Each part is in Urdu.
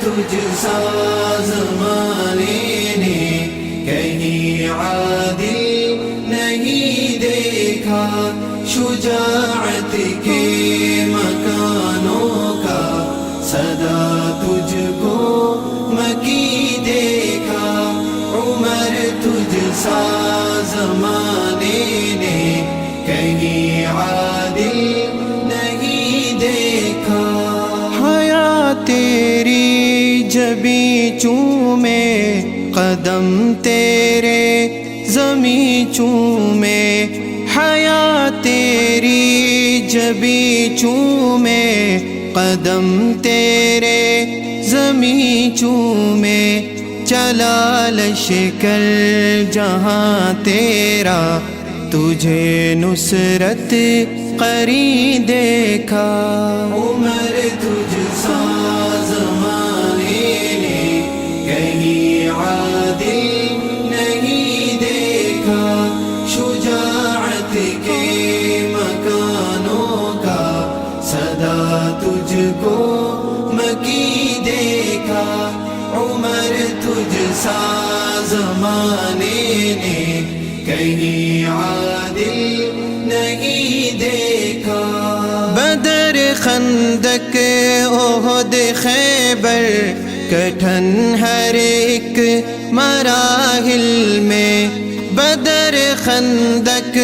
تجھ سا زمانے نے کہیں عادل نہیں دیکھا، شجاعت کے مکانوں کا صدا تجھ کو مکی دیکھا، عمر تجھ سا زمانے نے کہیں عادل نہیں دیکھا۔ حیا تیری جبیں چومے قدم تیرے زمیں چومے، حیا تیری جبیں چومے قدم تیرے زمیں چومے، چلا لشکر جہاں تیرا تجھے نصرت قری دیکھا، عمر تجھ سا زمانے نے کہیں عادل نہیں دیکھا، شجاعت کے مکانوں کا صدا تجھ کو مکی دیکھا، عمر تجھ سا زمانے نے کہیں عادل نہیں دیکھا۔ بدر خندق احد خیبر کٹھن ہر ایک مراحل میں، بدر خندق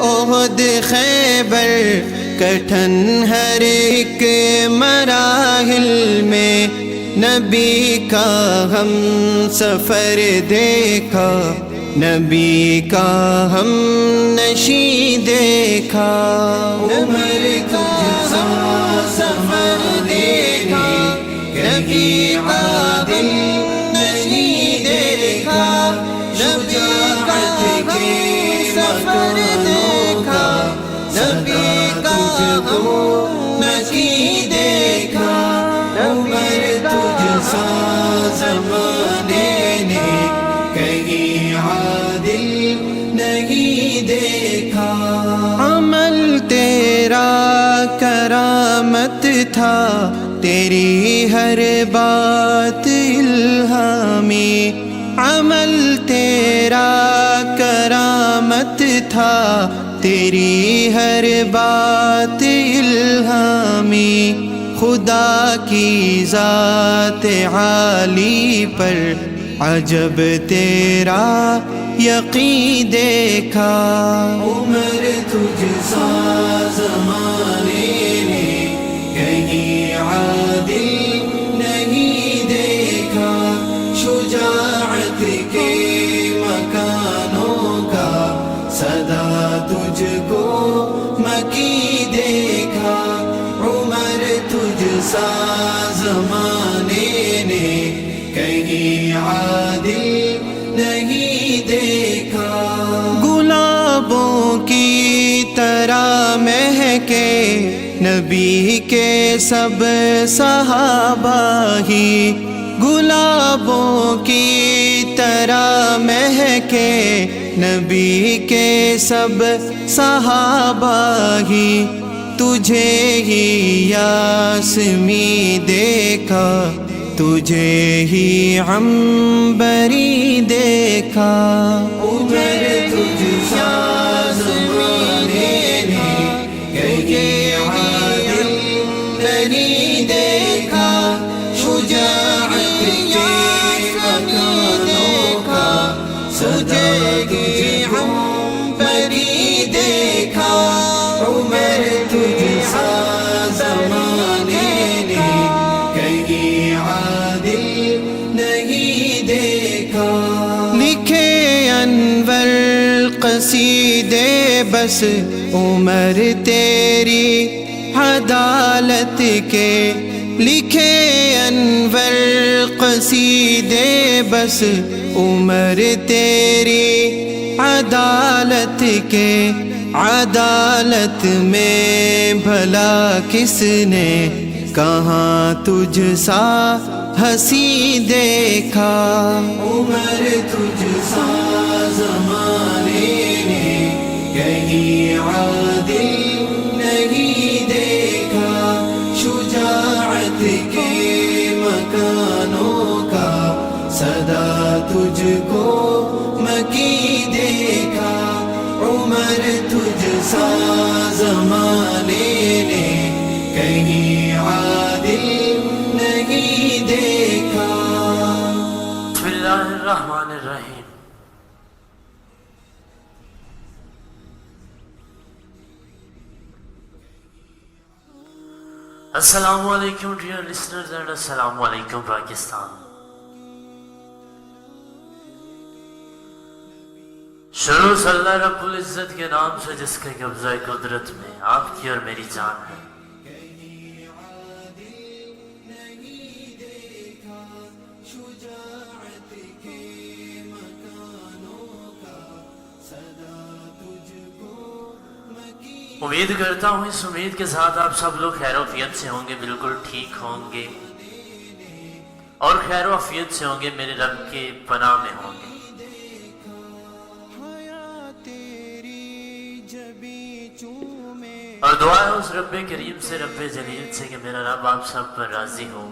احد خیبر کٹھن ہر ایک مراحل میں، نبی کا ہم سفر دیکھا، نبی کا ہم نشیں دیکھا، عمر تجھ سا سفر دیکھا، نبی عادل نشیں دیکھا، شجاعت کے سفر دیکھا، نبی کا ہم نشیں دیکھا، عمر تجھ سا زمانے نے کہیں عادل نہیں دیکھا۔ عمل تیرا کرامت تھا، تیری ہر بات الہامی، عمل تیرا کرامت تھا، تیری ہر بات الہامی، خدا کی ذات عالی پر عجب تیرا یقین دیکھا، عمر تجھ سا زمانے نے کہیں عادل نہیں دیکھا، شجاعت کے مکانوں کا صدا تجھ کو مکی دیکھا، عمر تجھ سا زمانے نے کہیں عادل نہیں دیکھا۔ گلابوں کی طرح مہکے نبی کے سب صحابہ ہی، گلابوں کی طرح مہکے نبی کے سب صحابہ ہی، تجھے ہی یاسمین دیکھا، تجھے ہی عنبری دیکھا، عمر تجھ سا زمانے نے کہیں عادل نہیں دیکھا، شجاعت کے مکانوں کا صدا تجھ کو عنبری دیکھا، عمر تجھ سا زمانے نے کہیں عادل نہیں دیکھا۔ لکھے انور قصیدے بس عمر تیری عدالت کے، لکھے انور قصیدے بس عمر تیری عدالت کے، عدالت میں بھلا کس نے کہاں تجھ سا ہنسی دیکھا، عمر تجھ سا زمانے نے کہیں عادل نہیں دیکھا، شجاعت کے مکان دیکھا عمر تجھ سا زمانے نے کہیں عادل نہیں دیکھا. بسم اللہ الرحمن الرحیم. السلام علیکم ڈیئر لسنرز اینڈ السلام علیکم پاکستان. شروع صلی اللہ رب العزت کے نام سے جس کے قبضہ قدرت میں آپ کی اور میری جان ہے. امید کرتا ہوں اس امید کے ساتھ آپ سب لوگ خیر و عافیت سے ہوں گے, بالکل ٹھیک ہوں گے اور خیر و عافیت سے ہوں گے, میرے رب کے پناہ میں ہوں گے. اور دعا ہے اس رب کریم سے, رب جلیل سے کہ میرا رب آپ سب پر راضی ہو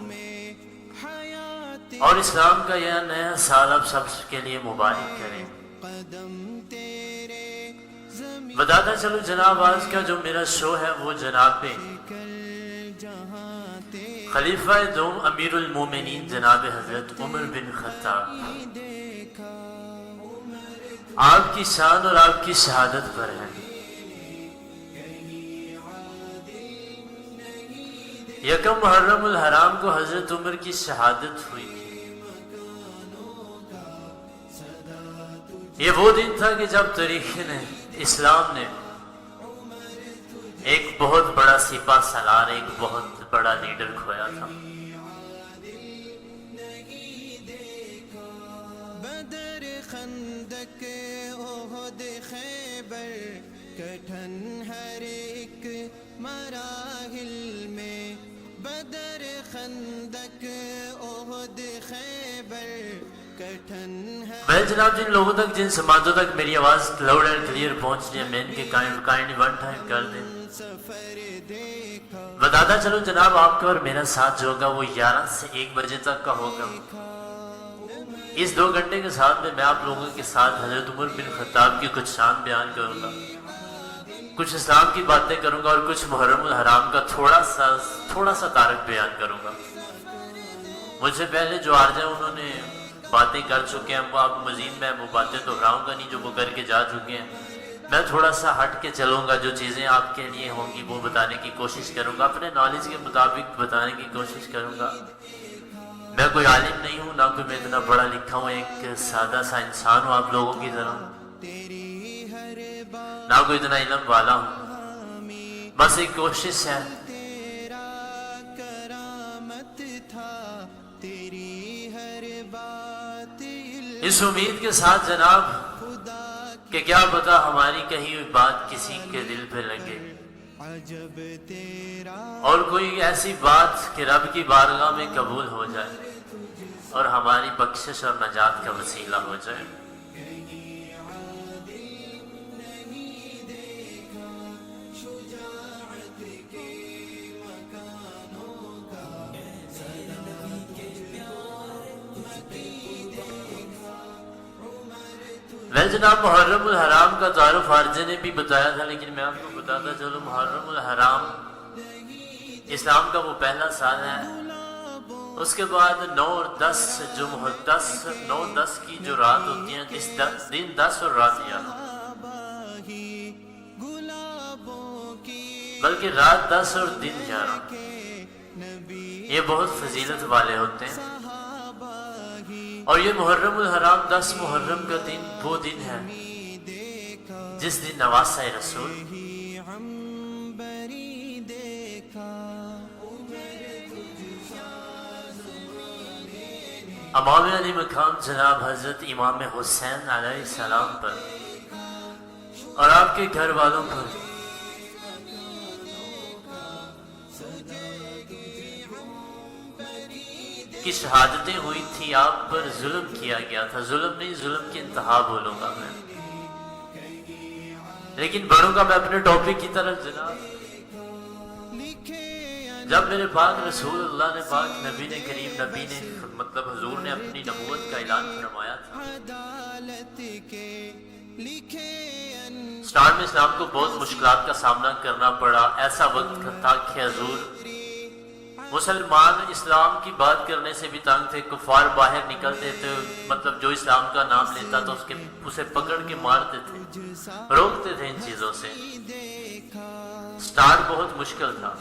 اور اسلام کا یہ نیا سال آپ سب کے لیے مبارک کریں. بتاتا چلو جناب آج کا جو میرا شو ہے وہ جناب خلیفہ دوم امیر المومنین جناب حضرت عمر بن خطاب آپ کی شان اور آپ کی شہادت پر ہے. یکم محرم الحرام کو حضرت عمر کی شہادت ہوئی تھی. یہ وہ دن تھا کہ جب تاریخ نے اسلام نے ایک بہت بڑا سپاہ سالار, ایک بہت بڑا لیڈر کھویا تھا. بدر خندق احد خیبر کٹھن ہر ایک مراحل میں, بدر خندق احد خیبر کٹھن ہے. میں جناب جن لوگوں تک, جن سماعتوں تک میری آواز لاؤڈ اینڈ کلیئر پہنچ رہی ہے, میں ان کے کائنڈلی ون ٹائم کر دیں. بتاتا چلو جناب آپ کا اور میرا ساتھ جو ہوگا وہ 11 سے 1 بجے تک کا ہوگا. اس 2 گھنٹے کے ساتھ میں آپ لوگوں کے ساتھ حضرت عمر بن خطاب کی کچھ شان بیان کروں گا, کچھ اسلام کی باتیں کروں گا اور کچھ محرم الحرام کا تھوڑا سا تارک بیان کروں گا. مجھ سے پہلے جو آرجے انہوں نے باتیں کر چکے ہیں, وہ آپ مزید میں وہ باتیں دہراؤں گا نہیں جو وہ کر کے جا چکے ہیں. میں تھوڑا سا ہٹ کے چلوں گا, جو چیزیں آپ کے لیے ہوں گی وہ بتانے کی کوشش کروں گا, اپنے نالج کے مطابق بتانے کی کوشش کروں گا. میں کوئی عالم نہیں ہوں, نہ کوئی میں اتنا پڑھا لکھا ہوں, ایک سادہ سا انسان ہوں آپ لوگوں کی طرح, نہ کوئی اتنا علم والا ہوں. بس ایک کوشش ہے اس امید کے ساتھ جناب کہ کیا پتا ہماری کہی ہوئی بات کسی کے دل پہ لگے اور کوئی ایسی بات کہ رب کی بارگاہ میں قبول ہو جائے اور ہماری بخشش اور نجات کا وسیلہ ہو جائے. میں جناب محرم الحرام کا تعارف عارضے نے بھی بتایا تھا, لیکن میں آپ کو بتاتا چلوں محرم الحرام اسلام کا وہ پہلا سال ہے. اس کے بعد 9 اور 10 9 10 کی جو رات ہوتی ہیں, اس دن 10 اور رات 11, بلکہ رات 10 اور دن 11, یہ بہت فضیلت والے ہوتے ہیں. اور یہ محرم الحرام 10 محرم کا دن وہ دن ہے جس دن نواسہ رسول امام علی مقام جناب حضرت امام حسین علیہ السلام پر اور آپ کے گھر والوں پر کی شہادتیں ہوئی تھی. آپ پر ظلم کیا گیا تھا, ظلم نہیں, ظلم کی انتہا بولوں گا میں, لیکن بڑھوں گا میں اپنے ٹاپک کی طرف. جناب جب میرے پاک رسول اللہ نے, پاک نبی نے, کریم نبی نے, مطلب حضور نے اپنی نبوت کا اعلان فرمایا تھا, اسٹارٹ میں اسلام کو بہت مشکلات کا سامنا کرنا پڑا. ایسا وقت تھا کہ حضور مسلمان اسلام کی بات کرنے سے بھی تنگ تھے. کفار باہر نکلتے تھے, مطلب جو اسلام کا نام لیتا تھا اسے پکڑ کے مارتے تھے, روکتے تھے ان چیزوں سے. اسٹارٹ بہت مشکل تھا.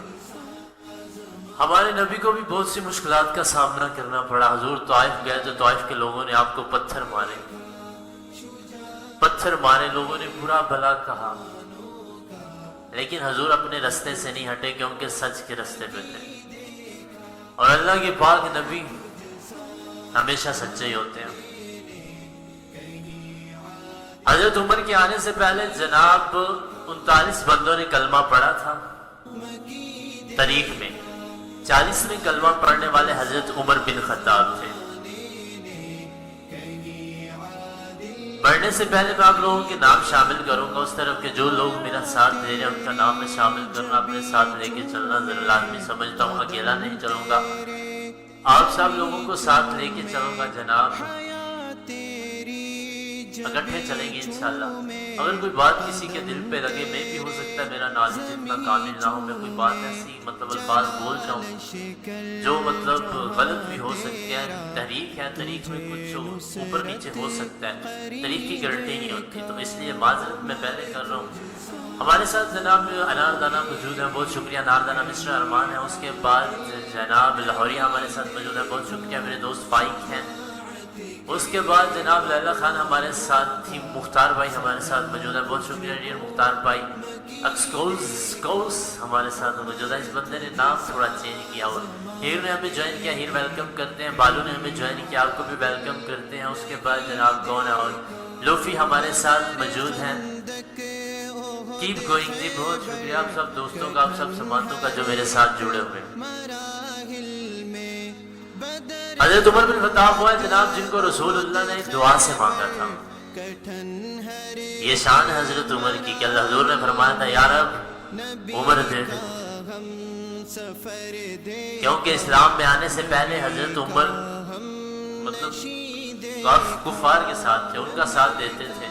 ہمارے نبی کو بھی بہت سی مشکلات کا سامنا کرنا پڑا. حضور طائف گئے تو طائف کے لوگوں نے آپ کو پتھر مارے, لوگوں نے برا بھلا کہا, لیکن حضور اپنے رستے سے نہیں ہٹے کیونکہ سچ کے رستے پہ تھے. اور اللہ کے پاک نبی ہمیشہ سچے ہی ہوتے ہیں. حضرت عمر کے آنے سے پہلے جناب 39 بندوں نے کلمہ پڑھا تھا تاریخ میں. 40ویں کلمہ پڑھنے والے حضرت عمر بن خطاب تھے. پڑھنے سے پہلے میں آپ لوگوں کے نام شامل کروں گا. اس طرف کے جو لوگ میرا ساتھ دے رہے ہیں ان کا نام میں شامل کرنا, اپنے ساتھ لے کے چلنا ذرا لازمی سمجھتا ہوں. اکیلا نہیں چلوں گا, آپ سب لوگوں کو ساتھ لے کے چلوں گا. جناب اکٹھے چلیں گے انشاءاللہ. اگر کوئی بات کسی کے دل پہ لگے, میں بھی ہو سکتا ہے میرا نالج اتنا کامل نہ ہو, میں کوئی بات ایسی مطلب الفاظ بول جاؤں جو مطلب غلط بھی ہو سکتے ہیں. تحریک ہے, تحریک میں کچھ اوپر نیچے ہو سکتا ہے, تحریک کی گارنٹی نہیں ہوتی, تو اس لیے معذرت میں پہلے کر رہا ہوں. ہمارے ساتھ جناب انار دانہ موجود ہے, بہت شکریہ. انار دانہ مسٹر ارمان ہے. اس کے بعد جناب لاہوریہ ہمارے ساتھ موجود ہے, بہت شکریہ. میرے دوست فائق ہیں. اس کے بعد جناب لیلا خان ہمارے ساتھ تھی. مختار بھائی ہمارے ساتھ موجود ہے, بہت شکریہ ڈیئر مختار بھائی. ایکسکولس ہمارے ساتھ موجود ہے. اس بندے نے نام تھوڑا چینج کیا, اور ہیر نے ہمیں جوائن کیا, ہیر ویلکم کرتے ہیں. بالو نے ہمیں جوائن کیا, آپ کو بھی ویلکم کرتے ہیں. اس کے بعد جناب کون ہے, اور لوفی ہمارے ساتھ موجود ہیں. کیپ گوئنگ جی, بہت شکریہ آپ سب دوستوں کا, آپ سب سماعتوں کا جو میرے ساتھ جڑے ہوئے ہیں. حضرت عمر بن خطاب ہوا جناب جن کو رسول اللہ نے دعا سے مانگا تھا. یہ شان ہے حضرت عمر کی کہ اللہ حضور نے فرمایا تھا یا رب عمر دے دے, کیونکہ اسلام میں آنے سے پہلے حضرت عمر مطلب کفار کے ساتھ تھے, ان کا ساتھ دیتے تھے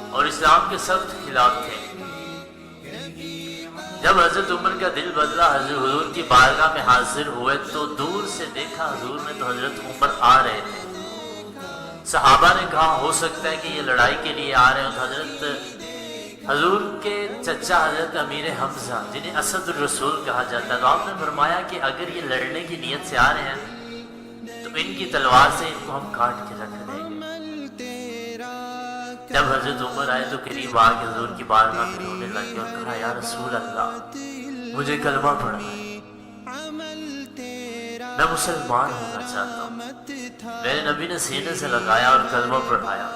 اور اسلام کے سخت خلاف تھے. جب حضرت عمر کا دل بدلا, حضور کی بارگاہ میں حاضر ہوئے تو دور سے دیکھا حضور نے تو حضرت عمر آ رہے تھے. صحابہ نے کہا ہو سکتا ہے کہ یہ لڑائی کے لیے آ رہے ہیں. تو حضرت حضور کے چچا حضرت امیر حمزہ جنہیں اسد الرسول کہا جاتا ہے, تو آپ نے فرمایا کہ اگر یہ لڑنے کی نیت سے آ رہے ہیں تو ان کی تلوار سے ان کو ہم کاٹ کے رکھ دیں گے. جب حضرت عمر آئے تو قریب آ کے حضور کی بارگاہ میں رونے لگے اور کہا یا رسول اللہ مجھے کلمہ پڑھنا ہے, میں مسلمان ہونا چاہتا ہوں. میرے نبی نے سینے سے لگایا اور کلمہ پڑھایا.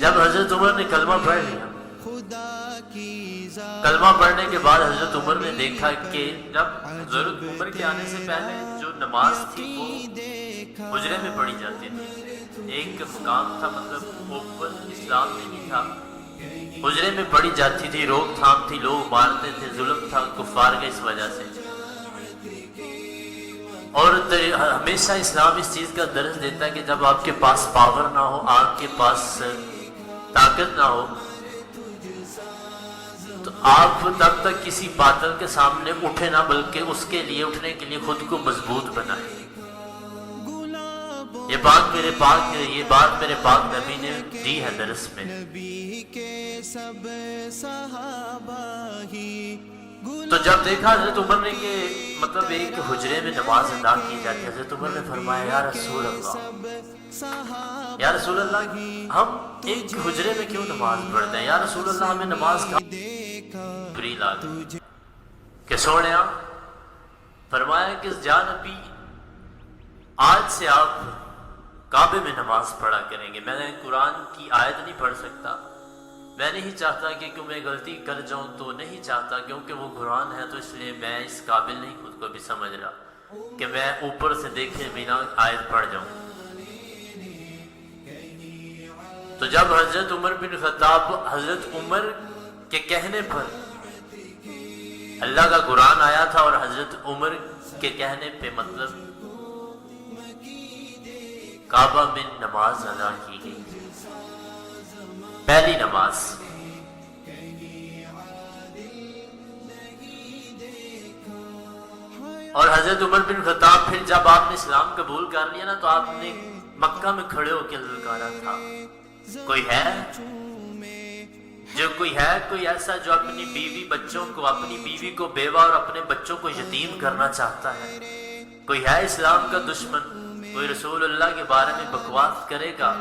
جب حضرت عمر نے کلمہ پڑھ لیا, کلمہ پڑھنے کے بعد حضرت عمر نے دیکھا کہ جب حضرت عمر کے آنے سے پہلے جو نماز تھی وہ حجرے میں پڑھی جاتی تھی. ایک مقام تھا, مطلب اوپر اسلام نہیں تھا, حجرے میں پڑھی جاتی تھی. روک تھام تھی, لوگ مارتے تھے, ظلم تھا کفار کا اس وجہ سے. اور ہمیشہ اسلام اس چیز کا درس دیتا ہے کہ جب آپ کے پاس پاور نہ ہو, آپ کے پاس طاقت نہ ہو, تو آپ تب تک کسی باطل کے سامنے اٹھے نہ, بلکہ اس کے لیے اٹھنے کے لیے خود کو مضبوط بنائیں. یہ بات میرے پاک نبی نے دی ہے درس میں. تو جب دیکھا حضرت عمر نے کہ مطلب ایک حجرے میں نماز ادا کی جاتی ہے, حضرت عمر نے فرمایا یا رسول اللہ ہم ایک حجرے میں کیوں نماز پڑھتے ہیں, یا رسول اللہ ہمیں نماز کا بری لگی. کہ سوڑیا فرمایا کہ جا نبی آج سے آپ کعبے میں نماز پڑھا کریں گے. میں نے قرآن کی آیت نہیں پڑھ سکتا, میں نہیں چاہتا کہ میں غلطی کر جاؤں, تو نہیں چاہتا کیونکہ وہ قرآن ہے, تو اس لیے میں اس قابل نہیں خود کو بھی سمجھ رہا کہ میں اوپر سے دیکھے بنا آیت پڑھ جاؤں. تو جب حضرت عمر بن خطاب, حضرت عمر کے کہنے پر اللہ کا قرآن آیا تھا, اور حضرت عمر کے کہنے پہ مطلب کعبہ میں نماز ادا کی گئی. پہلی نماز. اور حضرت عمر بن خطاب پھر جب آپ نے اسلام قبول کر لیا نا تو آپ نے مکہ میں کھڑے ہو کے للکارا تھا, کوئی ہے کوئی ایسا جو اپنی بیوی بچوں کو, اپنی بیوی کو بیوہ اور اپنے بچوں کو یتیم کرنا چاہتا ہے؟ کوئی ہے اسلام کا دشمن؟ کوئی رسول اللہ کے بارے میں بکواس کرے گا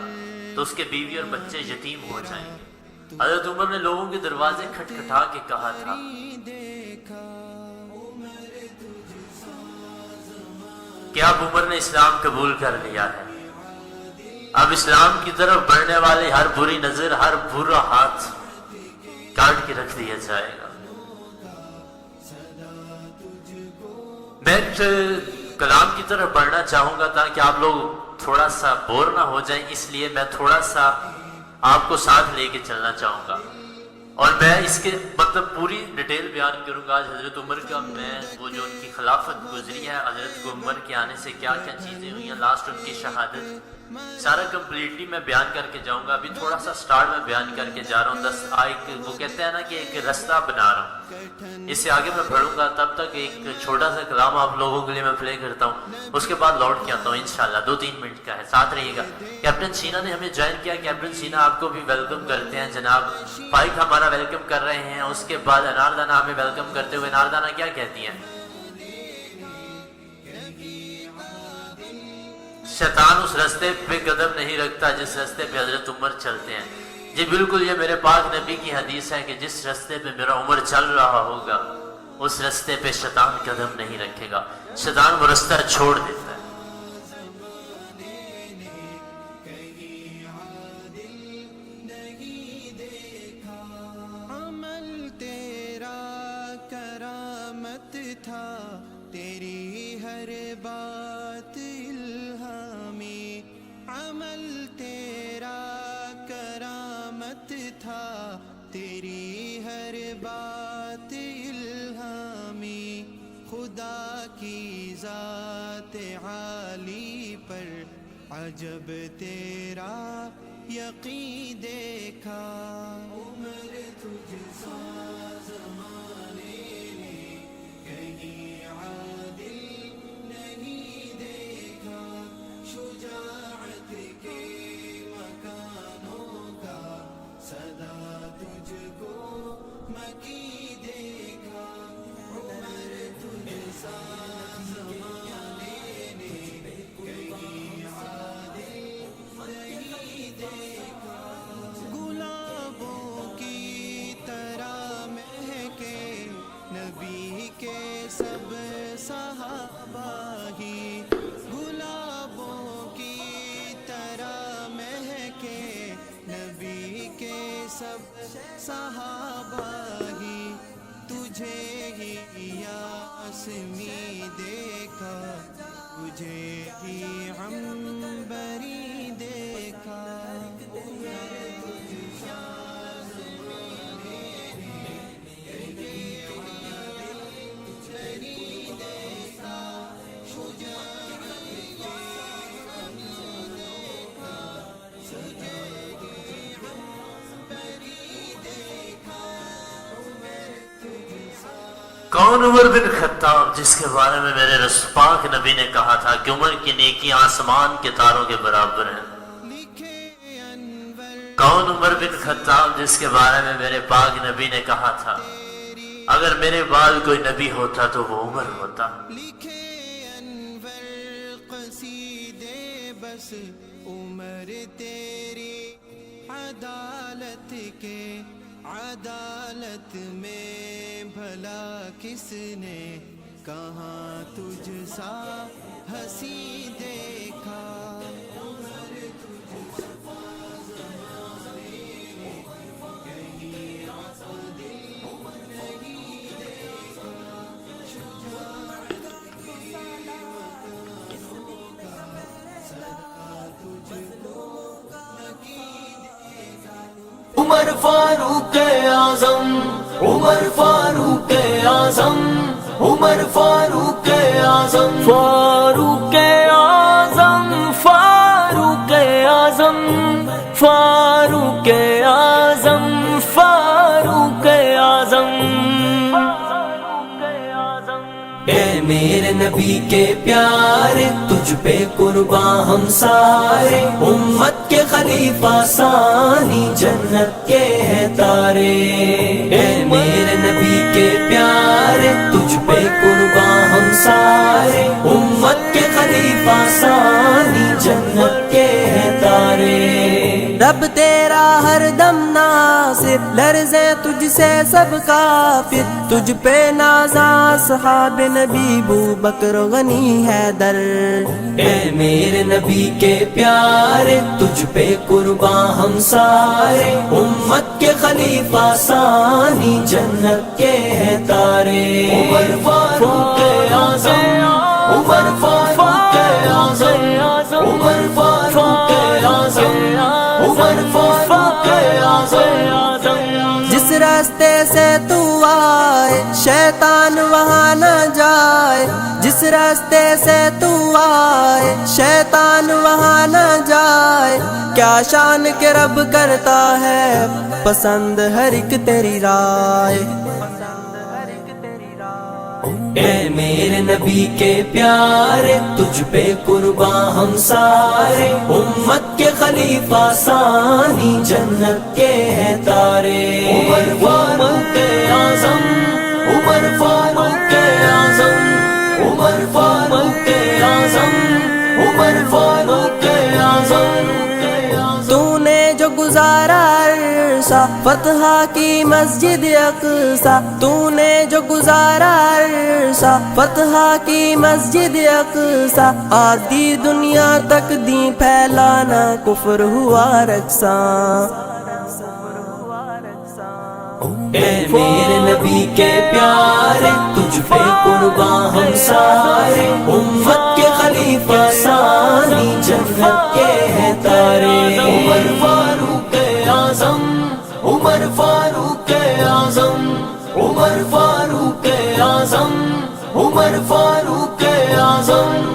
تو اس کے بیوی اور بچے یتیم ہو جائیں گے. حضرت عمر نے لوگوں کے دروازے کھٹکھٹا کے کہا تھا کہ اب عمر نے اسلام قبول کر لیا ہے, اب اسلام کی طرف بڑھنے والے ہر بری نظر, ہر برا ہاتھ کاٹ کے رکھ دیا جائے گا. میں کلام کی طرف بڑھنا چاہوں گا تاکہ آپ لوگ تھوڑا سا بور نہ ہو جائیں, اس لیے میں تھوڑا سا آپ کو ساتھ لے کے چلنا چاہوں گا, اور میں اس کے مطلب پوری ڈیٹیل بیان کروں گا. آج حضرت عمر کا میں وہ جو ان کی خلافت گزری ہے, حضرت کو عمر کے آنے سے کیا کیا چیزیں ہوئی ہیں, لاسٹ ان کی شہادت, سارا کمپلیٹلی میں بیان کر کے جاؤں گا. ابھی تھوڑا سا سٹارٹ میں بیان کر کے جا رہا ہوں, وہ کہتے ہیں نا کہ ایک رستہ بنا رہا ہوں, اس سے آگے میں پڑھوں گا. تب تک ایک چھوٹا سا کلام آپ لوگوں کے لیے میں پلے کرتا ہوں, اس کے بعد لوٹ کے آتا ہوں انشاءاللہ. 2-3 منٹ کا ہے, ساتھ رہیے گا. کیپٹن سینا نے ہمیں جوائن کیا. کیپٹن سینا آپ کو بھی ویلکم کرتے ہیں. جناب فائق ہمارا ویلکم کر رہے ہیں. اس کے بعد اناردانا ہمیں ویلکم کرتے ہوئے, اناردانا کیا کہتی ہیں؟ شیطان اس رستے پہ قدم نہیں رکھتا جس رستے پہ حضرت عمر چلتے ہیں. جی بالکل, یہ میرے پاک نبی کی حدیث ہے کہ جس رستے پہ میرا عمر چل رہا ہوگا اس رستے پہ شیطان قدم نہیں رکھے گا, شیطان وہ رستہ چھوڑ دیتا ہے. عمل تیرا کرامت تھا, تیری ہر بات الہامی. عمل تیرا کرامت تھا, تیری ہر بات الہامی. خدا کی ذات عالی پر عجب تیرا یقین دیکھا. عمر تجھ سا زمانے نے کہیں عادل نہیں دیکھا. شجاعت کے مکانوں کا صدا تجھ کو مکی دیکھا. عمر تجھ سا زمانے نے کہیں عادل نہیں دیکھا. گلابوں کی طرح مہکے نبی کے سب صحابہ ہی. گلابوں کی طرح مہکے نبی کے سب صحابہ ہی. تجھے ہی یاسمی دیکھا, تجھے ہی عنبری دیکھا. کون عمر بن خطاب جس کے بارے میں میرے پاک نبی نے کہا تھا کہ عمر کی نیکیاں آسمان کے تاروں کے برابر ہیں؟ کون عمر بن خطاب جس کے بارے میں میرے پاک نبی نے کہا تھا اگر میرے بعد کوئی نبی ہوتا تو وہ عمر ہوتا؟ لکھے انور قصیدے بس عمر تیری عدالت کے. عدالت میں بھلا کس نے کہاں تجھ سا ہنسی دیکھا. عمر فاروق اعظم, عمر فاروق اعظم, عمر فاروق اعظم, فاروق اعظم, فاروق اعظم, فاروق اعظم. میرے نبی کے پیارے تجھ پہ قرباں ہم سارے، امت کے خلیفہ ثانی جنت کے ہیں تارے، اے میرے نبی کے پیارے تجھ پہ قرباں ہم سارے، امت کے خلیفہ ثانی جنت کے ہیں تارے۔ رب تیرا ہر دم ناصر، لرزے تجھ سے سب کافر، تجھ پہ نازاں صحاب نبی بو بکر غنی حیدر، اے میرے نبی کے پیارے تجھ پہ قرباں ہم سارے، امت کے خلیفہ ثانی جنت کے ہیں تارے، عمر فاروق اعظم، عمر فاروق اعظم، عمر فاروق اعظم، عمر فاروق اعظم۔ جس راستے سے تو آئے شیطان وہاں نہ جائے، جس راستے سے تو آئے شیطان وہاں نہ جائے، کیا شان کے رب کرتا ہے پسند ہر ایک تیری رائے، اے میرے نبی کے پیارے تجھ پہ قرباں ہم سارے، امت کے خلیفہ ثانی جنت کے ہیں تارے، عمر فاروق اعظم، عمر فاروق اعظم، عمر فاروق اعظم، عمر فاروق اعظم۔ تو نے جو گزارا عرصہ فتح کی مسجد اقصیٰ، تو نے جو گزارا عرصہ فتح کی مسجد اقصیٰ، آدھی دنیا تک دین پھیلانا کفر ہوا رقصاں، اے میرے نبی کے پیارے تجھ پہ قرباں ہم سارے، امت کے خلیفہ ثانی جنت کے ہیں تارے، عمر فاروق اعظم، عمر فاروق اعظم، عمر فاروق اعظم، عمر فاروق اعظم۔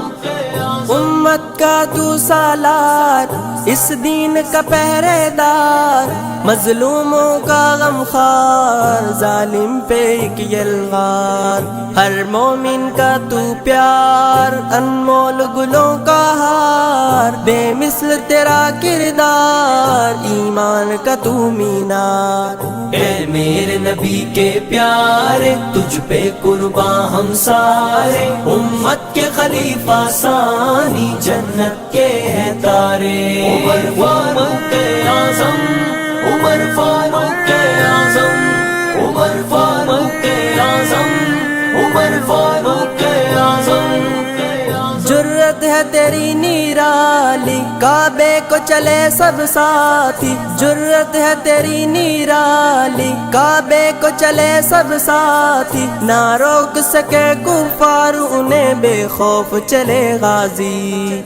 امت کا تو سالار، اس دین کا پہرے دار، مظلوموں کا غمخوار، ظالم پہ ایک یلغار، ہر مومن کا تو پیار، انمول گلوں کا ہار، بے مثل تیرا کردار، ایمان کا تو مینار، اے میرے نبی کے پیارے تجھ پہ قرباں ہم سارے، امت کے خلیفہ ثانی جنت کے ہیں تارے، عمر فاروق اعظم، عمر فاروق اعظم، عمر فاروق اعظم، عمر فاروق اعظم۔ جرت ہے تیری نیرالی، کعبے کو چلے سب ساتھی، جرت ہے تیری نیرالی، کعبے کو چلے سب ساتھی، نہ روک سکے کفار انہیں، بے خوف چلے غازی،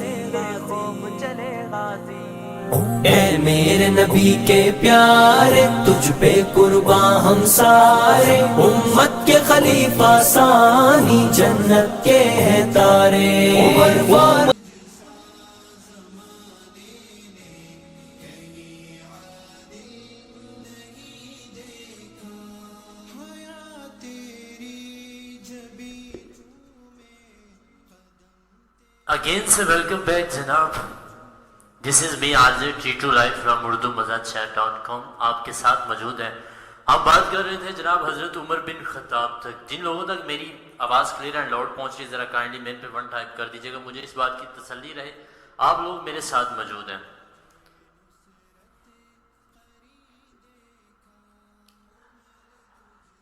اے میرے نبی کے پیارے تجھ پہ قرباں ہم سارے، امت کے خلیفہ ثانی جنت کے ہیں تارے، عمر فاروق۔ Again say welcome back جناب. This is me Azir T2 Live from UrduMazahChat.com. آپ کے ساتھ موجود ہیں. ہم بات کر رہے تھے جناب حضرت عمر بن خطاب تک. جن لوگوں تک میری آواز کلیئر اینڈ لاؤڈ پہنچ رہی ہے ذرا کائنڈلی مین پہ 1 ٹائپ کر دیجیے گا. مجھے اس بات کی تسلی رہے آپ لوگ میرے ساتھ موجود ہیں.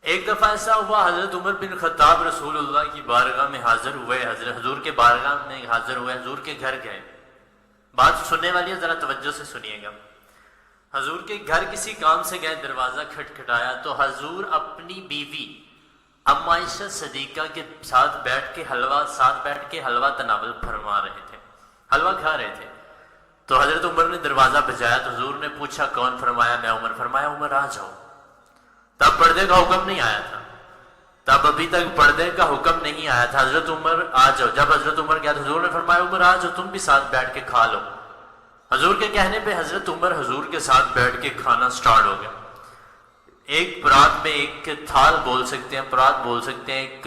ایک دفعہ ایسا ہوا حضرت عمر بن خطاب رسول اللہ کی بارگاہ میں حاضر ہوئے، حضور کے بارگاہ میں حاضر ہوئے، حضور کے گھر گئے. بات سننے والی ہے ذرا توجہ سے سنیے گا. حضور کے گھر کسی کام سے گئے، دروازہ کھٹکھٹایا تو حضور اپنی بیوی ام عائشہ صدیقہ کے ساتھ بیٹھ کے حلوہ تناول فرما رہے تھے، حلوہ کھا رہے تھے. تو حضرت عمر نے دروازہ بجایا تو حضور نے پوچھا کون؟ فرمایا میں عمر. فرمایا عمر آ جاؤ. تب پردے کا حکم نہیں آیا تھا، تب ابھی تک پردے کا حکم نہیں آیا تھا. حضرت عمر آ جاؤ. جب حضرت عمر گیا تو حضور نے فرمایا عمر آ جاؤ، تم بھی ساتھ بیٹھ کے کھا لو. حضور کے کہنے پہ حضرت عمر حضور کے ساتھ بیٹھ کے کھانا سٹارٹ ہو گیا. ایک پرات میں ایک تھال بول سکتے ہیں، پرات بول سکتے ہیں، ایک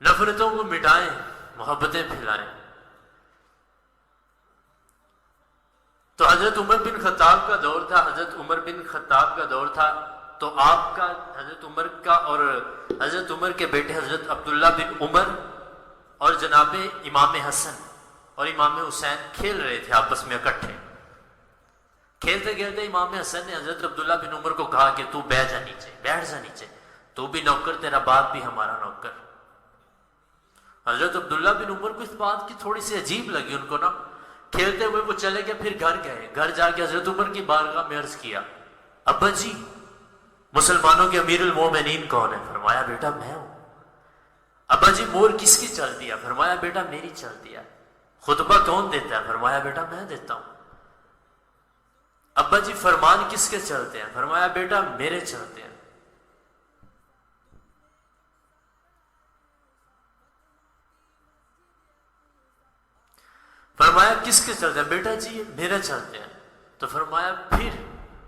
نفرتوں کو مٹائیں، محبتیں پھیلائیں۔ تو حضرت عمر بن خطاب کا دور تھا، حضرت عمر بن خطاب کا دور تھا، تو آپ کا، حضرت عمر کا اور حضرت عمر کے بیٹے حضرت عبداللہ بن عمر اور جناب امام حسن اور امام حسین کھیل رہے تھے آپس میں اکٹھے۔ کھیلتے کھیلتے امام حسن نے حضرت عبداللہ بن عمر کو کہا کہ تو بیٹھ جا نیچے، بیٹھ جا نیچے، تو بھی نوکر، تیرا باپ بھی ہمارا نوکر۔ حضرت عبداللہ بن عمر کو اس بات کی تھوڑی سی عجیب لگی، ان کو نا کھیلتے ہوئے وہ چلے گئے، پھر گھر گئے، گھر جا کے حضرت عمر کی بارگاہ میں عرض کیا، ابا جی مسلمانوں کے امیر المومنین کون ہے؟ فرمایا بیٹا میں ہوں۔ ابا جی مور کس کی چلتی ہے؟ فرمایا بیٹا میری چلتی ہے۔ خطبہ کون دیتا ہے؟ فرمایا بیٹا میں دیتا ہوں۔ ابا جی فرمان کس کے چلتے ہیں؟ فرمایا بیٹا میرے چلتے ہیں۔ فرمایا کس کے چلتے ہیں؟ بیٹا جی میرے چلتے ہیں۔ تو فرمایا پھر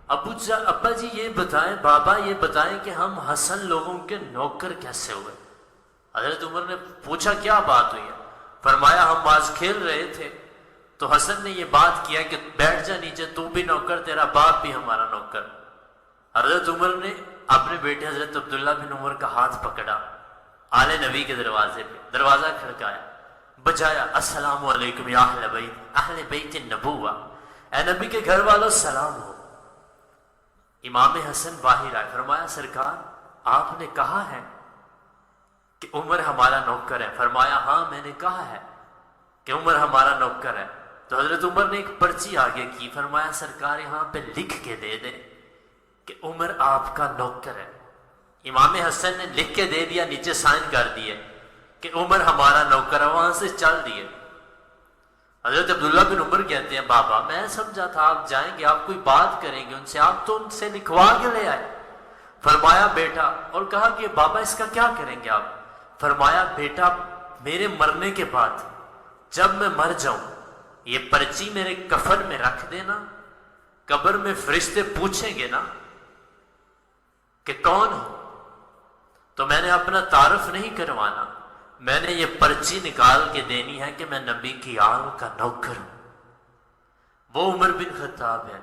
ابا جی یہ بتائیں، بابا یہ بتائیں کہ ہم حسن لوگوں کے نوکر کیسے ہوئے؟ حضرت عمر نے پوچھا کیا بات ہوئی ہے؟ فرمایا ہم آج کھیل رہے تھے تو حسن نے یہ بات کیا کہ بیٹھ جا نیچے، تو بھی نوکر، تیرا باپ بھی ہمارا نوکر۔ حضرت عمر نے اپنے بیٹے حضرت عبداللہ بن عمر کا ہاتھ پکڑا، آل نبی کے دروازے پہ، دروازہ کھڑکایا، بجایا، السلام علیکم یا اہل بیت، اہل بیت النبوہ، اے نبی کے گھر والوں سلام ہو۔ امام حسن باہر آئے، فرمایا سرکار آپ نے کہا ہے کہ عمر ہمارا نوکر ہے؟ فرمایا ہاں میں نے کہا ہے کہ عمر ہمارا نوکر ہے۔ تو حضرت عمر نے ایک پرچی آگے کی، فرمایا سرکار یہاں پہ لکھ کے دے دے کہ عمر آپ کا نوکر ہے۔ امام حسن نے لکھ کے دے دیا، نیچے سائن کر دیے کہ عمر ہمارا نوکر ہے، وہاں سے چل دیے۔ حضرت عبداللہ بن عمر کہتے ہیں بابا میں سمجھا تھا آپ جائیں گے، آپ کوئی بات کریں گے ان سے، آپ تو ان سے لکھوا کے لے آئے۔ فرمایا بیٹا، اور کہا کہ بابا اس کا کیا کریں گے آپ؟ فرمایا بیٹا میرے مرنے کے بعد جب میں مر جاؤں یہ پرچی میرے کفن میں رکھ دینا، قبر میں فرشتے پوچھیں گے نا کہ کون ہو، تو میں نے اپنا تعارف نہیں کروانا، میں نے یہ پرچی نکال کے دینی ہے کہ میں نبی کی آل کا نوکر ہوں۔ وہ عمر بن خطاب ہے۔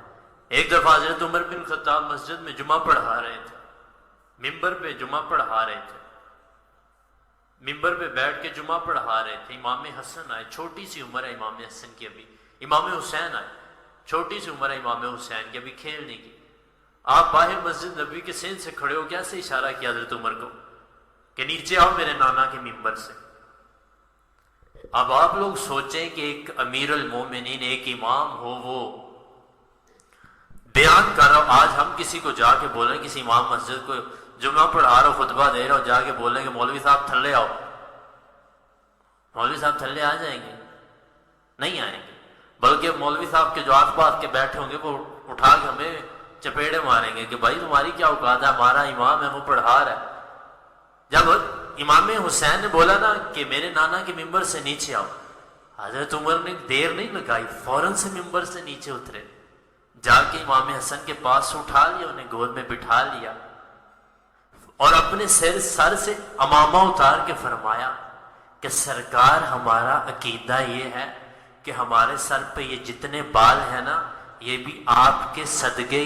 ایک دفعہ حضرت عمر بن خطاب مسجد میں جمعہ پڑھا رہے تھے، ممبر پہ جمعہ پڑھا رہے تھے، ممبر پہ بیٹھ کے جمعہ پڑھا رہے تھے۔ امام حسن آئے، چھوٹی سی عمر ہے امام حسن کی ابھی، امام حسین آئے، چھوٹی سی عمر ہے امام حسین کی ابھی کھیلنے کی۔ آپ باہر مسجد نبی کے سین سے کھڑے ہو کیسے اشارہ کیا حضرت عمر کو کہ نیچے آؤ میرے نانا کے ممبر سے۔ اب آپ لوگ سوچیں کہ ایک امیر المومنین، ایک امام ہو، وہ بیان کر رہا ہو، آج ہم کسی کو جا کے بولیں، کسی امام مسجد کو جمعہ پڑھا رہا ہو، خطبہ دے رہا ہو، جا کے بولیں کہ مولوی صاحب تھلے آؤ، مولوی صاحب تھلے آ جائیں گے؟ نہیں آئیں گے، بلکہ مولوی صاحب کے جو آس پاس کے بیٹھے ہوں گے وہ اٹھا کے ہمیں چپیڑے ماریں گے کہ بھائی تمہاری کیا اوقات ہے، ہمارا امام ہے وہ پڑھا رہا ہے۔ جب امام حسین نے بولا نا کہ میرے نانا کے ممبر سے نیچے آؤ، حضرت عمر نے دیر نہیں لگائی، فوراً سے ممبر سے نیچے اترے، جا کے امام حسن کے پاس اٹھا لیا، انہیں گود میں بٹھا لیا اور اپنے سر سے امامہ اتار کے فرمایا کہ سرکار ہمارا عقیدہ یہ ہے کہ ہمارے سر پہ یہ جتنے بال ہیں نا یہ بھی آپ کے صدقے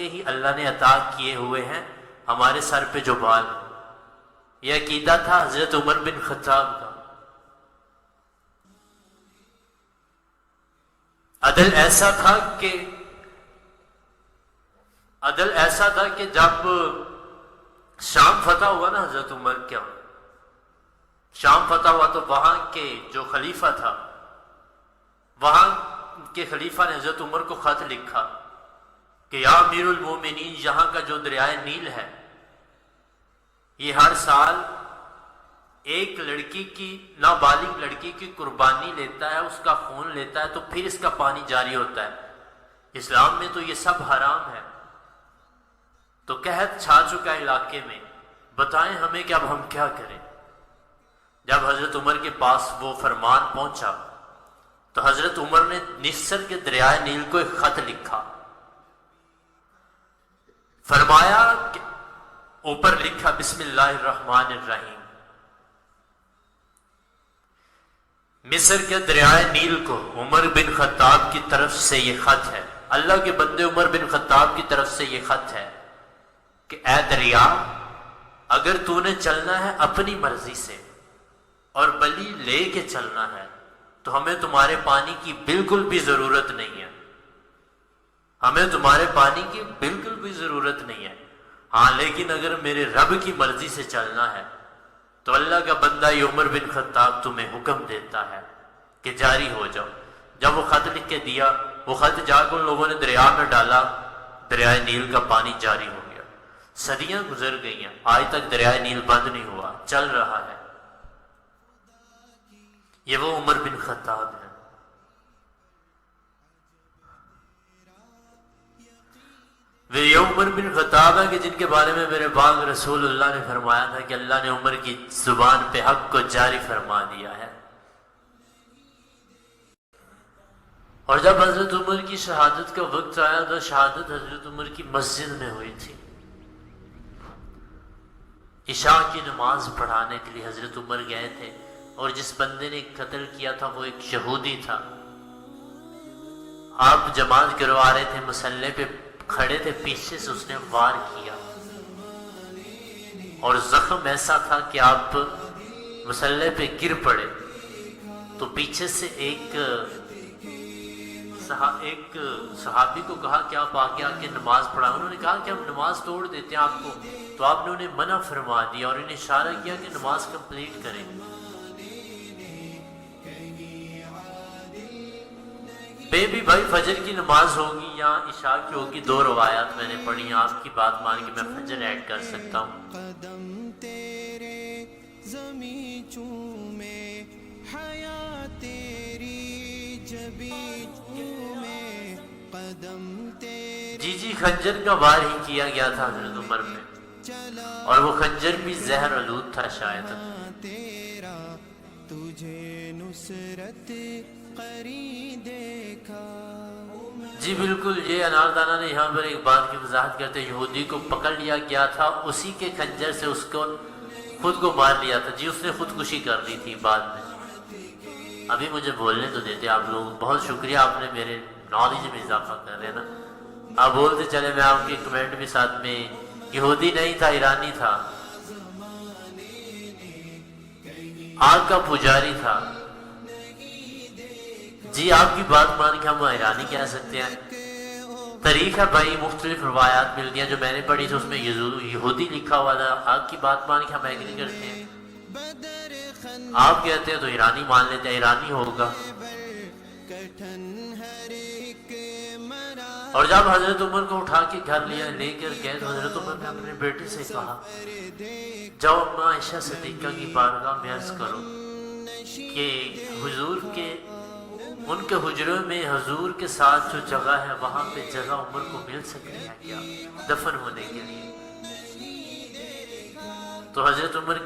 ہی اللہ نے عطا کیے ہوئے ہیں، ہمارے سر پہ جو بال، یہ عقیدہ تھا حضرت عمر بن خطاب کا۔ عدل ایسا تھا کہ جب شام فتح ہوا نا حضرت عمر کیا شام فتح ہوا تو وہاں کے جو خلیفہ تھا، وہاں کے خلیفہ نے حضرت عمر کو خط لکھا کہ یا امیر المومنین، یہاں کا جو دریائے نیل ہے یہ ہر سال ایک لڑکی کی، نابالغ لڑکی کی قربانی لیتا ہے، اس کا خون لیتا ہے تو پھر اس کا پانی جاری ہوتا ہے، اسلام میں تو یہ سب حرام ہے۔ تو قحط چھا چکا علاقے میں، بتائیں ہمیں کہ اب ہم کیا کریں۔ جب حضرت عمر کے پاس وہ فرمان پہنچا تو حضرت عمر نے نصر کے دریائے نیل کو ایک خط لکھا، فرمایا کہ اوپر لکھا بسم اللہ الرحمن الرحیم، مصر کے دریائے نیل کو عمر بن خطاب کی طرف سے یہ خط ہے، اللہ کے بندے عمر بن خطاب کی طرف سے یہ خط ہے کہ اے دریا، اگر تو نے چلنا ہے اپنی مرضی سے اور بلی لے کے چلنا ہے تو ہمیں تمہارے پانی کی بالکل بھی ضرورت نہیں ہے، ہمیں تمہارے پانی کی بالکل بھی ضرورت نہیں ہے، ہاں لیکن اگر میرے رب کی مرضی سے چلنا ہے تو اللہ کا بندہ یہ عمر بن خطاب تمہیں حکم دیتا ہے کہ جاری ہو جاؤ۔ جب وہ خط لکھ کے دیا، وہ خط جا کر ان لوگوں نے دریا میں ڈالا، دریائے نیل کا پانی جاری ہو گیا۔ صدیاں گزر گئی ہیں، آج تک دریائے نیل بند نہیں ہوا، چل رہا ہے۔ یہ وہ عمر بن خطاب ہے۔ وہ یہ عمر بن خطاب ہے کہ جن کے بارے میں میرے پاک رسول اللہ نے فرمایا تھا کہ اللہ نے عمر کی زبان پہ حق کو جاری فرما دیا ہے۔ اور جب حضرت عمر کی شہادت کا وقت آیا تو شہادت حضرت عمر کی مسجد میں ہوئی تھی۔ عشاء کی نماز پڑھانے کے لیے حضرت عمر گئے تھے، اور جس بندے نے قتل کیا تھا وہ ایک یہودی تھا۔ آپ جماعت کروا رہے تھے، مسلح پہ کھڑے تھے، پیچھے سے اس نے وار کیا اور زخم ایسا تھا کہ آپ مسلح پہ گر پڑے، تو پیچھے سے ایک صحابی کو کہا کہ آپ آگے آ کے نماز پڑھائیں۔ انہوں نے کہا کہ ہم نماز توڑ دیتے ہیں آپ کو، تو آپ نے انہیں منع فرما دیا اور انہیں اشارہ کیا کہ نماز کمپلیٹ کریں۔ بے بھی بھائی فجر کی نماز ہوگی یا عشاء کی ہوگی، دو روایات میں نے پڑھی ہیں، آپ کی بات مان کے میں فجر ایڈ کر سکتا ہوں۔ قدم تیرے زمیں چومے، حیا تیری جبیں چومے، قدم تیرے جی خنجر کا وار ہی کیا گیا تھا حضرت عمر میں، اور وہ خنجر بھی زہر آلود تھا شاید۔ تیرا تجھے نصرت قری دیکھا۔ جی بالکل، یہ اناردانہ نے یہاں پر ایک بات کی وضاحت کرتے، یہودی کو پکڑ لیا گیا تھا، اسی کے خنجر سے اس کو خود کو مار لیا تھا۔ جی اس نے خودکشی کر لی تھی بعد میں۔ ابھی مجھے بولنے تو دیتے آپ لوگ، بہت شکریہ، آپ نے میرے نالج میں اضافہ کر رہے ہیں نا۔ آپ بولتے چلے، میں آپ کے کمنٹ بھی ساتھ میں، یہودی نہیں تھا، ایرانی تھا، آگ کا پجاری تھا۔ جی آپ کی بات مان کے ہم ایرانی کہہ سکتے ہیں۔ تاریخ ہے بھائی، مختلف روایات ملتی ہیں، جو میں نے پڑھی تھی اس میں یہودی لکھا ہوا تھا۔ آپ کی بات مان کے ہم ایگری کرتے ہیں، آپ کہتے ہیں تو ایرانی مان لیتے ہیں، ایرانی ہوگا۔ اور جب حضرت عمر کو اٹھا کے گھر لے کر گئے تو حضرت عمر نے اپنے بیٹے سے کہا، جاؤ اما عائشہ صدیقہ کی بارگاہ میں عرض کرو کہ حضور کے ان کے حجرے میں حضور کے ساتھ جو جگہ ہے وہاں پہ جگہ عمر کو مل سکتی ہے کیا دفن ہونے کے لیے؟ تو حضرت عمر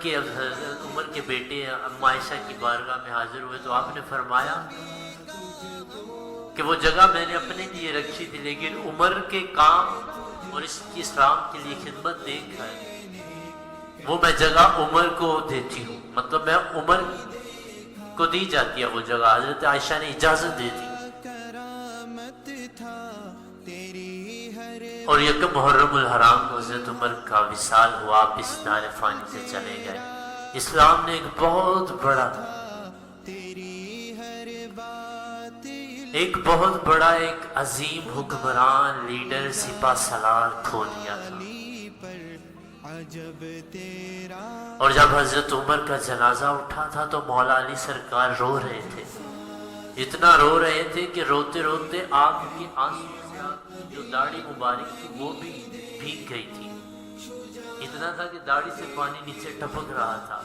کے بیٹے اما عائشہ کی بارگاہ میں حاضر ہوئے تو آپ نے فرمایا کہ وہ جگہ میں نے اپنے لیے رکھی تھی، لیکن عمر کے کام اور اس کی اسلام کے لیے خدمت دیکھ کر وہ میں جگہ عمر کو دیتی ہوں، مطلب میں عمر کو دی جاتی ہے وہ جگہ، حضرت عائشہ نے اجازت دے دی۔ اور یکم محرم الحرام کو حضرت عمر کا وصال ہوا، آپ اس دار فانی سے چلے گئے۔ اسلام نے ایک بہت بڑا ایک عظیم حکمران، لیڈر، سپہ سالار کھو دیا تھا۔ اور جب حضرت عمر کا جنازہ اٹھا تھا تو مولا علی سرکار رو رہے تھے، اتنا رو رہے تھے کہ روتے روتے آپ کی آنسو جو داڑھی مبارک تھی وہ بھی بھیگ گئی تھی، اتنا تھا کہ داڑھی سے پانی نیچے ٹپک رہا تھا،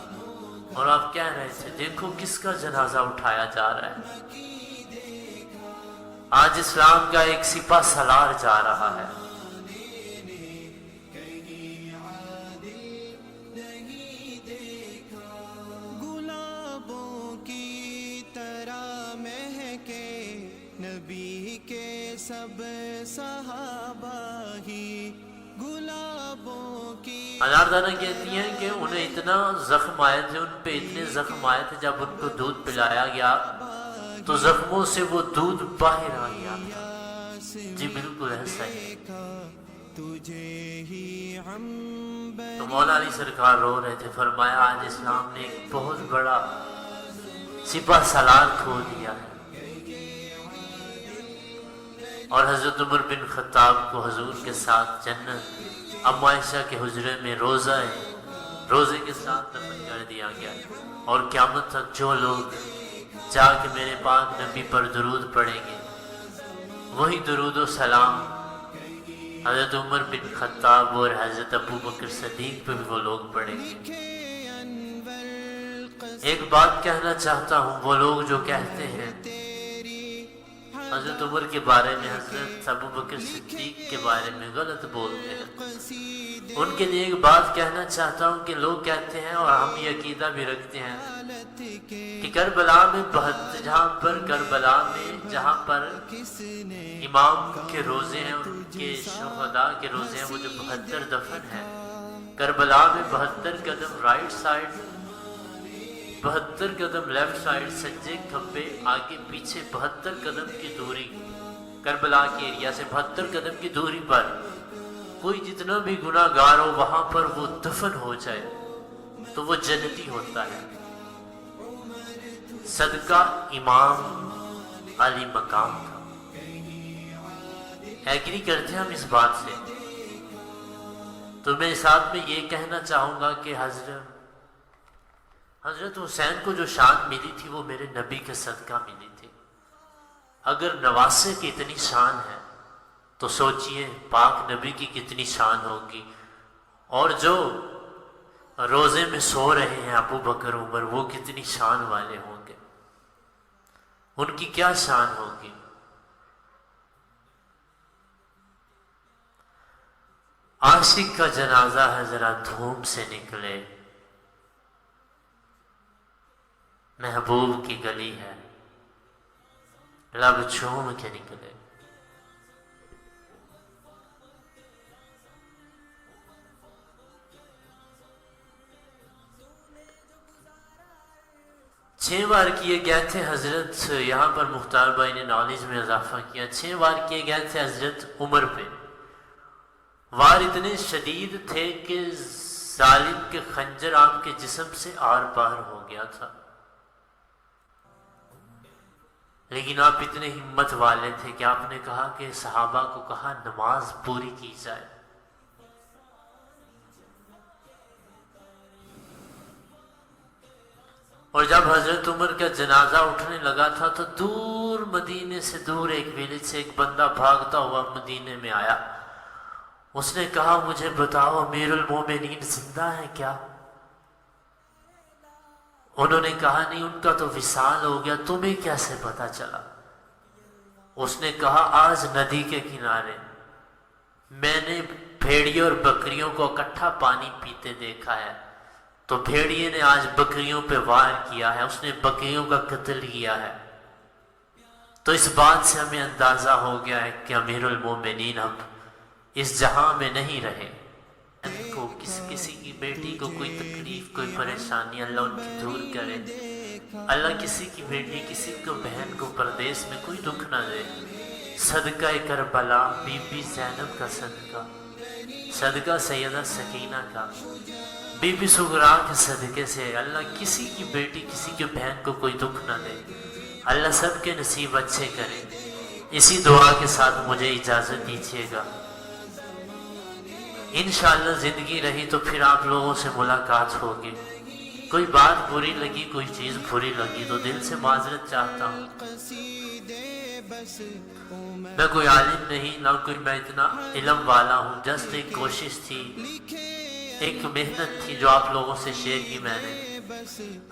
اور آپ کہہ رہے تھے دیکھو کس کا جنازہ اٹھایا جا رہا ہے، آج اسلام کا ایک سپہ سالار جا رہا ہے۔ نبی کے سب صحابہ ہی گلابوں کی اناردانا کہتی ہیں کہ انہیں اتنا زخم آئے تھے، ان پہ اتنے زخم آئے تھے، جب ان کو دودھ پلایا گیا تو زخموں سے وہ دودھ باہر آ گیا تھا۔ جی بالکل ایسا ہی۔ تو مولا علی سرکار رو رہے تھے، فرمایا آج اسلام نے ایک بہت بڑا سپہ سالار کھو دیا ہے۔ اور حضرت عمر بن خطاب کو حضور کے ساتھ جنت ام عائشہ کے حجرے میں روزے کے ساتھ دفن کر دیا گیا، اور قیامت تک جو لوگ جا کے میرے پاک نبی پر درود پڑھیں گے، وہی درود و سلام حضرت عمر بن خطاب اور حضرت ابو بکر صدیق پہ بھی وہ لوگ پڑھیں گے۔ ایک بات کہنا چاہتا ہوں، وہ لوگ جو کہتے ہیں حضرت عمر کے بارے میں، حضرت ابو بکر صدیق کے بارے میں غلط بولتے ہیں، ان کے لیے ایک بات کہنا چاہتا ہوں کہ لوگ کہتے ہیں، اور ہم یہ عقیدہ بھی رکھتے ہیں کہ کربلا میں جہاں پر امام کے روزے ہیں، ان کے شہداء کے روزے ہیں، وہ جو 72 دفن ہیں، کربلا میں 72 قدم رائٹ سائڈ، 72 قدم لیفٹ سائڈ، سجدے کھبے آگے پیچھے 72 قدم کی دوری، کربلا کے ایریا سے 72 قدم کی دوری پر کوئی جتنا بھی گناہ گار ہو وہاں پر وہ دفن ہو جائے تو وہ جنتی ہوتا ہے، صدقہ امام علی مقام کا۔ ایگری کرتے ہیں ہم اس بات سے؟ تو میں ساتھ میں یہ کہنا چاہوں گا کہ حضرت حسین کو جو شان ملی تھی وہ میرے نبی کے صدقہ ملی تھی۔ اگر نواسے کی اتنی شان ہے تو سوچئے پاک نبی کی کتنی شان ہوگی، اور جو روزے میں سو رہے ہیں ابو بکر عمر، وہ کتنی شان والے ہوں گے، ان کی کیا شان ہوگی۔ عاشق کا جنازہ ہے ذرا دھوم سے نکلے، محبوب کی گلی ہے لب چوم کے نکلے۔ چھ وار کیے گئے تھے حضرت، یہاں پر مختار بھائی نے نالج میں اضافہ کیا، 6 وار کیے گئے تھے حضرت عمر پہ۔ وار اتنے شدید تھے کہ ظالم کے خنجر آپ کے جسم سے آر پار ہو گیا تھا، لیکن آپ اتنے ہمت والے تھے کہ آپ نے کہا کہ صحابہ کو کہا نماز پوری کی جائے۔ اور جب حضرت عمر کا جنازہ اٹھنے لگا تھا تو دور مدینے سے دور ایک ویلیج سے ایک بندہ بھاگتا ہوا مدینے میں آیا، اس نے کہا مجھے بتاؤ امیر المومنین زندہ ہے کیا؟ انہوں نے کہا نہیں، ان کا تو وصال ہو گیا، تمہیں کیسے پتا چلا؟ اس نے کہا آج ندی کے کنارے میں نے بھیڑیوں اور بکریوں کو اکٹھا پانی پیتے دیکھا ہے، تو بھیڑیے نے آج بکریوں پہ وار کیا ہے، اس نے بکریوں کا قتل کیا ہے۔ تو اس بات سے ہمیں اندازہ ہو گیا ہے کہ امیر المومنین اب اس جہاں میں نہیں رہے۔ کو کسی کی بیٹی کو کوئی تکلیف کوئی پریشانی اللہ ان کی دور کرے، اللہ کسی کی بیٹی کسی کو بہن کو پردیس میں کوئی دکھ نہ دے۔ صدقہ کربلا بی بی زینب کا صدقہ، صدقہ سیدہ سکینہ کا، بی بی سغرا کے صدقے سے اللہ کسی کی بیٹی کسی کی بہن کو کوئی دکھ نہ دے، اللہ سب کے نصیب اچھے کرے۔ اسی دعا کے ساتھ مجھے اجازت دیجیے گا، انشاءاللہ زندگی رہی تو پھر آپ لوگوں سے ملاقات ہوگی۔ کوئی بات بری لگی کوئی چیز بری لگی تو دل سے معذرت چاہتا ہوں۔ میں کوئی عالم نہیں، نہ کوئی میں اتنا علم والا ہوں، جسٹ ایک کوشش تھی، ایک محنت تھی جو آپ لوگوں سے شیئر کی میں نے۔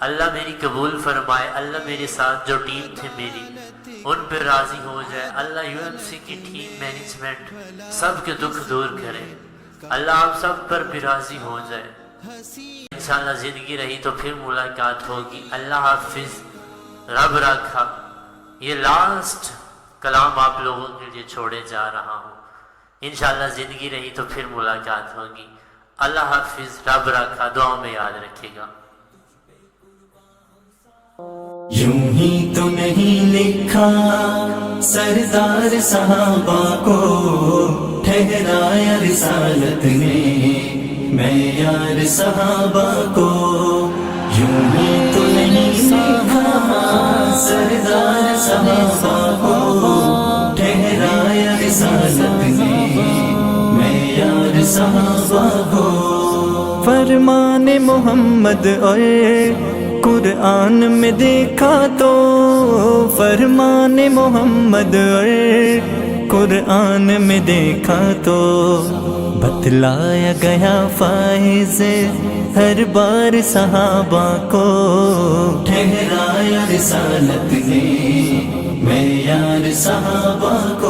اللہ میری قبول فرمائے، اللہ میرے ساتھ جو ٹیم تھے میری ان پہ راضی ہو جائے، اللہ یو ایم سی کی ٹیم مینجمنٹ سب کے دکھ دور کرے، اللہ آپ سب پر بھی راضی ہو جائے۔ انشاءاللہ زندگی رہی تو پھر ملاقات ہوگی۔ اللہ حافظ، رب رکھا۔ یہ لاسٹ کلام آپ لوگوں کے لیے چھوڑے جا رہا ہوں، انشاءاللہ زندگی رہی تو پھر ملاقات ہوگی۔ اللہ حافظ، رب رکھا، دعا میں یاد رکھے گا۔ یوں ہی تو نہیں لکھا سردار صحابہ کو ٹھہرایا رسالت نے معیار صحابہ کو، یوں ہی تو نہیں لکھا سردار صحابہ کو ٹھہرایا رسالت نے معیار صحابہ کو۔ فرمان محمد اور قرآن میں دیکھا تو، فرمان محمد اور قرآن میں دیکھا تو بتلایا گیا فائز ہر بار صحابہ کو، ٹھہرایا رسالت نے معیار صحابہ کو۔